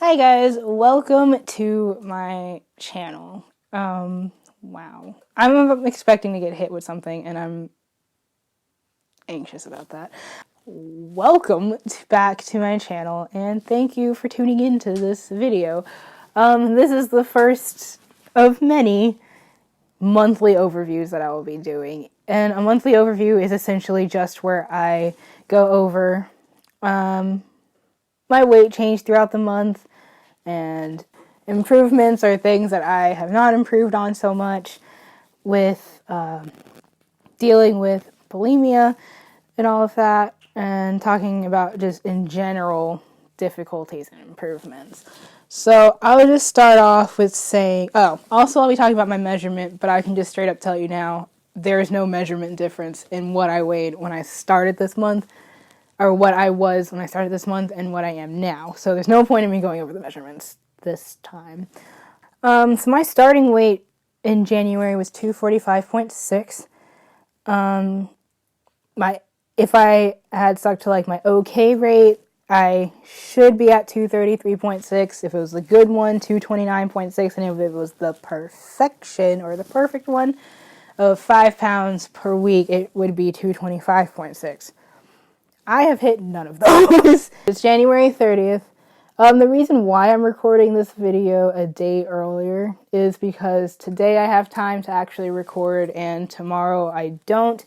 Hi guys, welcome to my channel. Wow. I'm expecting to get hit with something and I'm anxious about that. Welcome back to my channel and thank you for tuning into this video. This is the first of many monthly overviews that I will be doing. And a monthly overview is essentially just where I go over my weight change throughout the month, and improvements are things that I have not improved on so much with dealing with bulimia and all of that, and talking about just in general difficulties and improvements. So I would just start off with saying, also I'll be talking about my measurement, but I can just straight up tell you now, there is no measurement difference in what I weighed when I started this month, or what I was when I started this month and what I am now. So there's no point in me going over the measurements this time. So my starting weight in January was 245.6. If I had stuck to like my okay rate, I should be at 233.6. If it was the good one, 229.6, and if it was the perfection or the perfect one of 5 pounds per week, it would be 225.6. I have hit none of those. It's January 30th. The reason why I'm recording this video a day earlier is because today I have time to actually record and tomorrow I don't.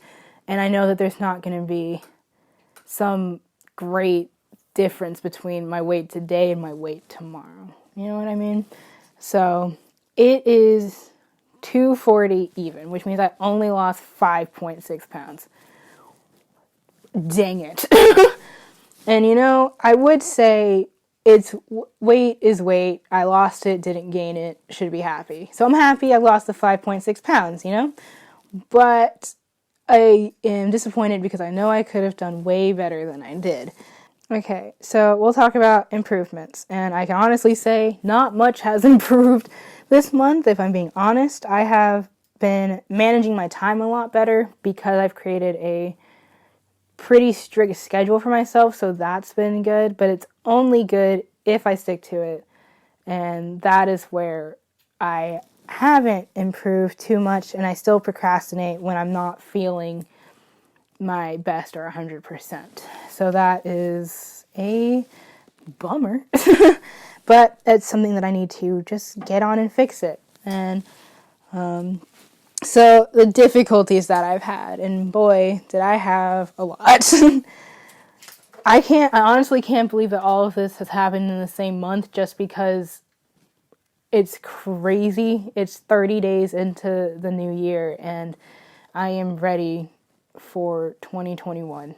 And I know that there's not going to be some great difference between my weight today and my weight tomorrow. You know what I mean? So it is 240 even, which means I only lost 5.6 pounds. Dang it. And you know, I would say it's weight is weight. I lost it, didn't gain it, should be happy. So I'm happy I lost the 5.6 pounds, you know? But I am disappointed because I know I could have done way better than I did. Okay, so we'll talk about improvements. And I can honestly say not much has improved this month, if I'm being honest. I have been managing my time a lot better because I've created a pretty strict schedule for myself, so that's been good, but it's only good if I stick to it, and that is where I haven't improved too much, and I still procrastinate when I'm not feeling my best or 100%. So that is a bummer, but it's something that I need to just get on and fix it. And so the difficulties that I've had, and boy, did I have a lot. I honestly can't believe that all of this has happened in the same month just because it's crazy. It's 30 days into the new year and I am ready for 2021.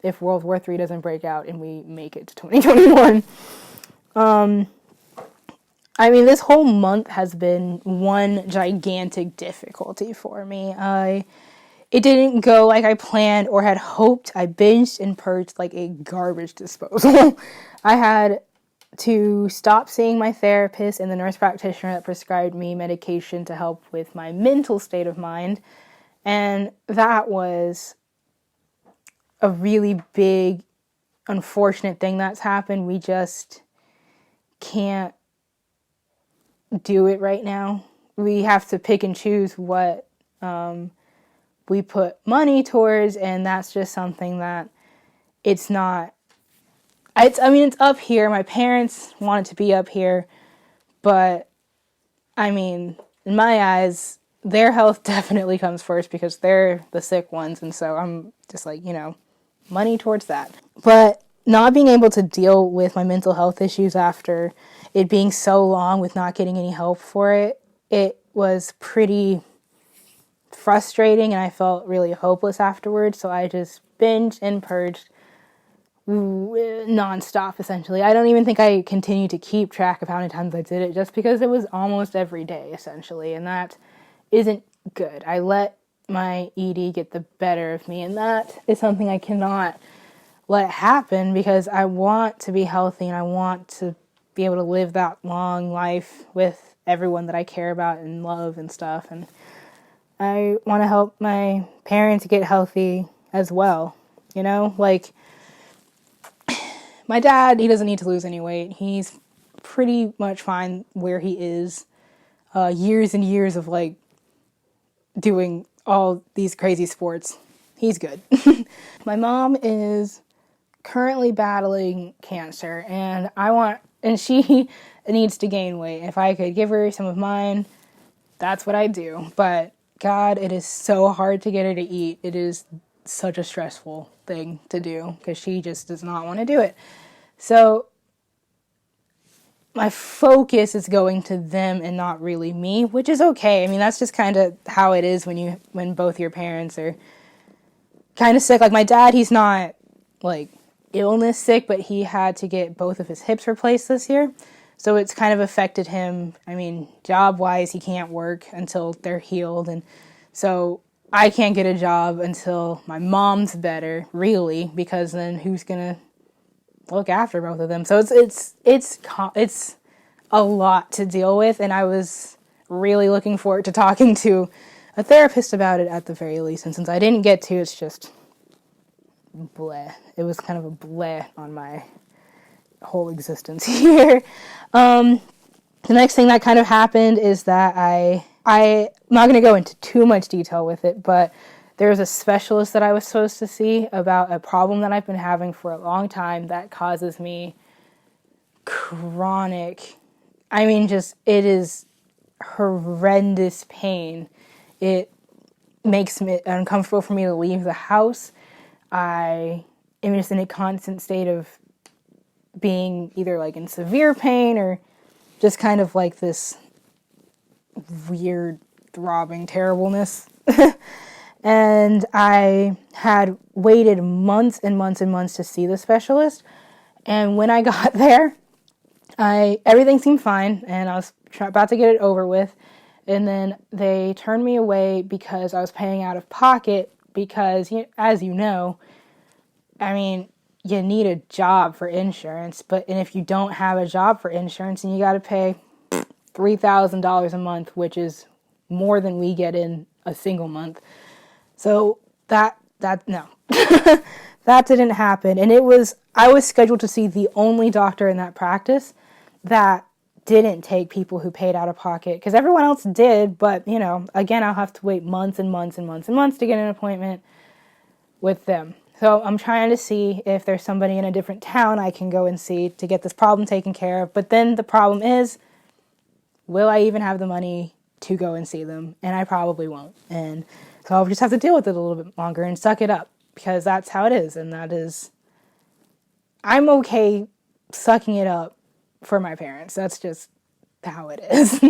If World War III doesn't break out and we make it to 2021. I mean, this whole month has been one gigantic difficulty for me. It didn't go like I planned or had hoped. I binged and purged like a garbage disposal. I had to stop seeing my therapist and the nurse practitioner that prescribed me medication to help with my mental state of mind. And that was a really big, unfortunate thing that's happened. We just can't do it right now. We have to pick and choose what we put money towards, and that's just something that it's not. It's up here. My parents want it to be up here, but I mean, in my eyes, their health definitely comes first because they're the sick ones, and so I'm just like, money towards that. But not being able to deal with my mental health issues after it being so long with not getting any help for it, it was pretty frustrating and I felt really hopeless afterwards. So I just binged and purged nonstop, essentially. I don't even think I continued to keep track of how many times I did it just because it was almost every day, essentially. And that isn't good. I let my ED get the better of me, and that is something I cannot let happen because I want to be healthy and I want to be able to live that long life with everyone that I care about and love and stuff. And I want to help my parents get healthy as well. Like my dad, he doesn't need to lose any weight. He's pretty much fine where he is. Years and years of like doing all these crazy sports. He's good. My mom is currently battling cancer, and she needs to gain weight. If I could give her some of mine, that's what I do. But God, it is so hard to get her to eat. It is such a stressful thing to do because she just does not want to do it. So my focus is going to them and not really me, which is okay. I mean, that's just kind of how it is when both your parents are kind of sick. Like my dad, he's not like illness sick, but he had to get both of his hips replaced this year. So it's kind of affected him. I mean, job-wise, he can't work until they're healed. And so I can't get a job until my mom's better, really, because then who's going to look after both of them? So it's a lot to deal with. And I was really looking forward to talking to a therapist about it at the very least. And since I didn't get to, it's just bleh. It was kind of a bleh on my whole existence here. The next thing that kind of happened is that I'm not going to go into too much detail with it, but there was a specialist that I was supposed to see about a problem that I've been having for a long time that causes me chronic, it is horrendous pain. It makes it uncomfortable for me to leave the house. I am just in a constant state of being either like in severe pain or just kind of like this weird throbbing terribleness. And I had waited months and months and months to see the specialist. And when I got there, everything seemed fine and I was about to get it over with. And then they turned me away because I was paying out of pocket because, as you know, you need a job for insurance, and if you don't have a job for insurance, then you got to pay $3,000 a month, which is more than we get in a single month. So no, that didn't happen. And I was scheduled to see the only doctor in that practice that didn't take people who paid out of pocket, because everyone else did, but again, I'll have to wait months and months and months and months to get an appointment with them. So I'm trying to see if there's somebody in a different town I can go and see to get this problem taken care of. But then the problem is, will I even have the money to go and see them? And I probably won't. And so I'll just have to deal with it a little bit longer and suck it up, because that's how it is. And I'm okay sucking it up for my parents. That's just how it is.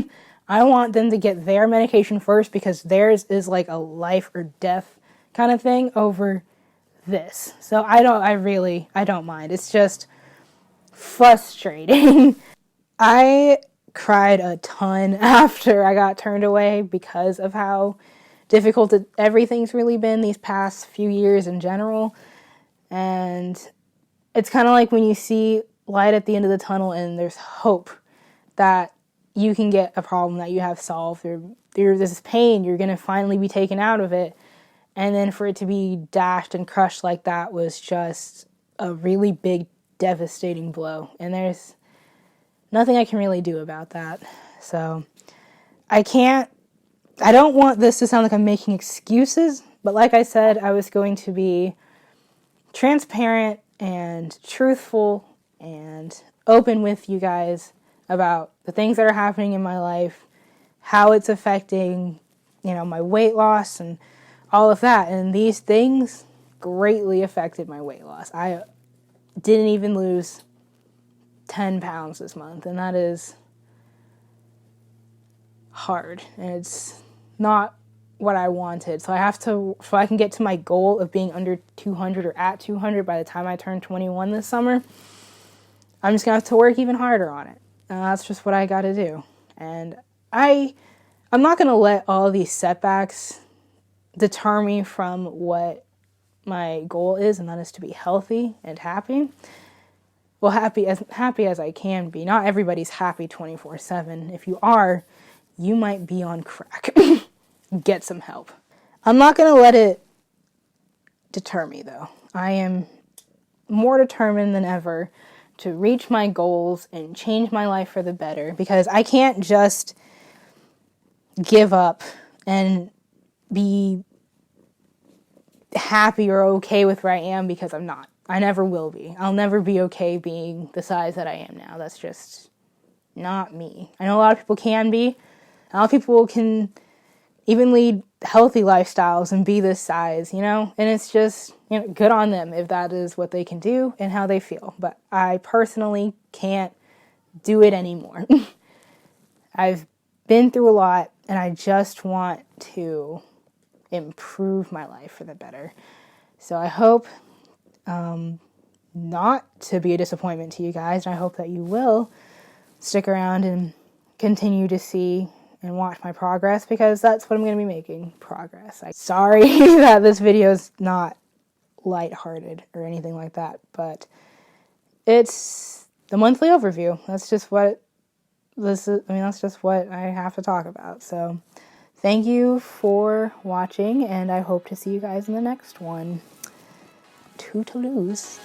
I want them to get their medication first, because theirs is like a life or death kind of thing over this. So I don't mind. It's just frustrating. I cried a ton after I got turned away because of how difficult everything's really been these past few years in general. And it's kind of like when you see light at the end of the tunnel and there's hope that you can get a problem that you have solved, or there's this pain, you're going to finally be taken out of it. And then for it to be dashed and crushed like that was just a really big, devastating blow. And there's nothing I can really do about that. So I don't want this to sound like I'm making excuses, but like I said, I was going to be transparent and truthful and open with you guys about the things that are happening in my life, how it's affecting, my weight loss and all of that. And these things greatly affected my weight loss. I didn't even lose 10 pounds this month, and that is hard. And it's not what I wanted. So I can get to my goal of being under 200 or at 200 by the time I turn 21 this summer, I'm just going to have to work even harder on it. And that's just what I got to do. And I'm not going to let all these setbacks deter me from what my goal is, and that is to be healthy and happy. Well, happy as I can be. Not everybody's happy 24/7. If you are, you might be on crack. Get some help. I'm not going to let it deter me, though. I am more determined than ever to reach my goals and change my life for the better, because I can't just give up and be happy or okay with where I am, because I'm not. I never will be. I'll never be okay being the size that I am now. That's just not me. I know a lot of people can be. A lot of people can even lead healthy lifestyles and be this size, you know? And it's just, you know, good on them if that is what they can do and how they feel. But I personally can't do it anymore. I've been through a lot, and I just want to improve my life for the better. So I hope not to be a disappointment to you guys, and I hope that you will stick around and continue to see and watch my progress, because that's what I'm going to be making, progress. Sorry that this video is not lighthearted or anything like that, but it's the monthly overview. That's just what this is. I mean, that's just what I have to talk about. So thank you for watching, and I hope to see you guys in the next one. Toodaloo.